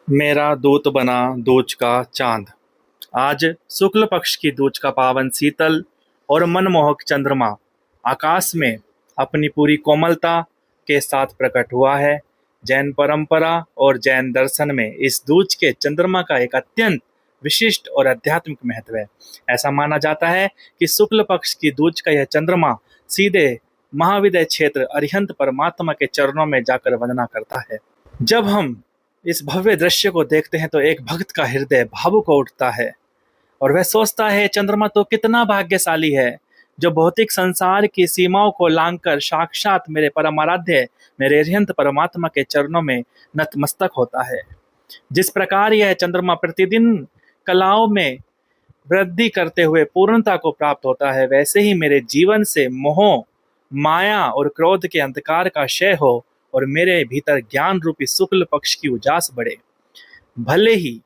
मेरा दूत बना दूज का चांद। आज शुक्ल पक्ष की दूज का पावन शीतल और मनमोहक चंद्रमा आकाश में अपनी पूरी कोमलता के साथ प्रकट हुआ है। जैन परंपरा और जैन दर्शन में इस दूज के चंद्रमा का एक अत्यंत विशिष्ट और आध्यात्मिक महत्व है। ऐसा माना जाता है कि शुक्ल पक्ष की दूज का यह चंद्रमा सीधे महाविदय क्षेत्र अरिहंत परमात्मा के चरणों में जाकर वंदना करता है। जब हम इस भव्य दृश्य को देखते हैं तो एक भक्त का हृदय भावुक हो उठता है और वह सोचता है, चंद्रमा तो कितना भाग्यशाली है जो भौतिक संसार की सीमाओं को लांघकर साक्षात मेरे परम आराध्य मेरे अरिहंत परमात्मा के चरणों में नतमस्तक होता है। जिस प्रकार यह चंद्रमा प्रतिदिन कलाओं में वृद्धि करते हुए पूर्णता को प्राप्त होता है, वैसे ही मेरे जीवन से मोह, माया और क्रोध के अंधकार का क्षय हो और मेरे भीतर ज्ञान रूपी शुक्ल पक्ष की उजास बढ़े। भले ही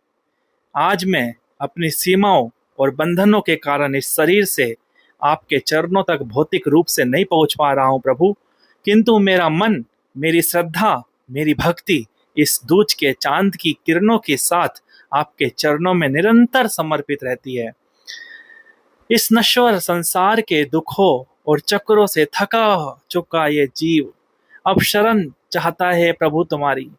आज मैं अपनी सीमाओं और बंधनों के कारण इस शरीर से आपके चरणों तक भौतिक रूप से नहीं पहुंच पा रहा हूं प्रभु, किंतु मेरा मन, मेरी श्रद्धा, मेरी भक्ति इस दूज के चांद की किरणों के साथ आपके चरणों में निरंतर समर्पित रहती है। इस नश्वर संसार के दुखों और चक्रों से थका चुका ये जीव अब शरण चाहता है प्रभु तुम्हारी।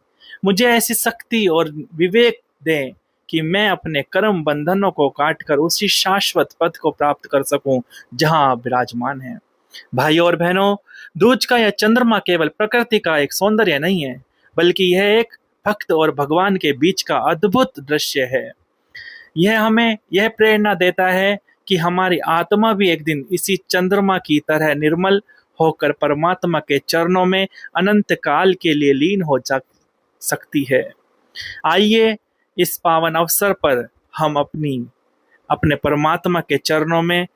मुझे ऐसी शक्ति और विवेक दें कि मैं अपने कर्म बंधनों को काटकर उसी शाश्वत पद को प्राप्त कर सकूं जहां आप विराजमान हैं। भाइयों और बहनों, दूज का यह चंद्रमा केवल प्रकृति का एक सौंदर्य नहीं है, बल्कि यह एक भक्त और भगवान के बीच का अद्भुत दृश्य है। यह हमें यह प्रेरणा देता है कि हमारी आत्मा भी एक दिन इसी चंद्रमा की तरह निर्मल होकर परमात्मा के चरणों में अनंत काल के लिए लीन हो जा सकती है। आइए इस पावन अवसर पर हम अपने परमात्मा के चरणों में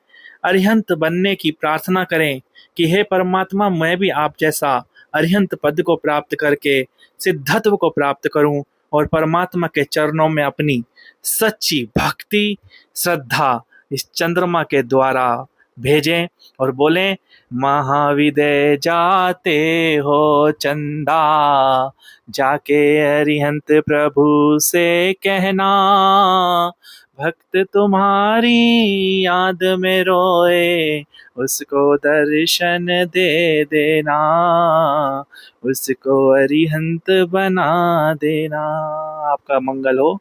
अरिहंत बनने की प्रार्थना करें कि हे परमात्मा, मैं भी आप जैसा अरिहंत पद को प्राप्त करके सिद्धत्व को प्राप्त करूं और परमात्मा के चरणों में अपनी सच्ची भक्ति, श्रद्धा इस चंद्रमा के द्वारा भेजें और बोलें, महाविदय जाते हो चंदा, जाके अरिहंत प्रभु से कहना, भक्त तुम्हारी याद में रोए, उसको दर्शन दे देना, उसको अरिहंत बना देना। आपका मंगल हो।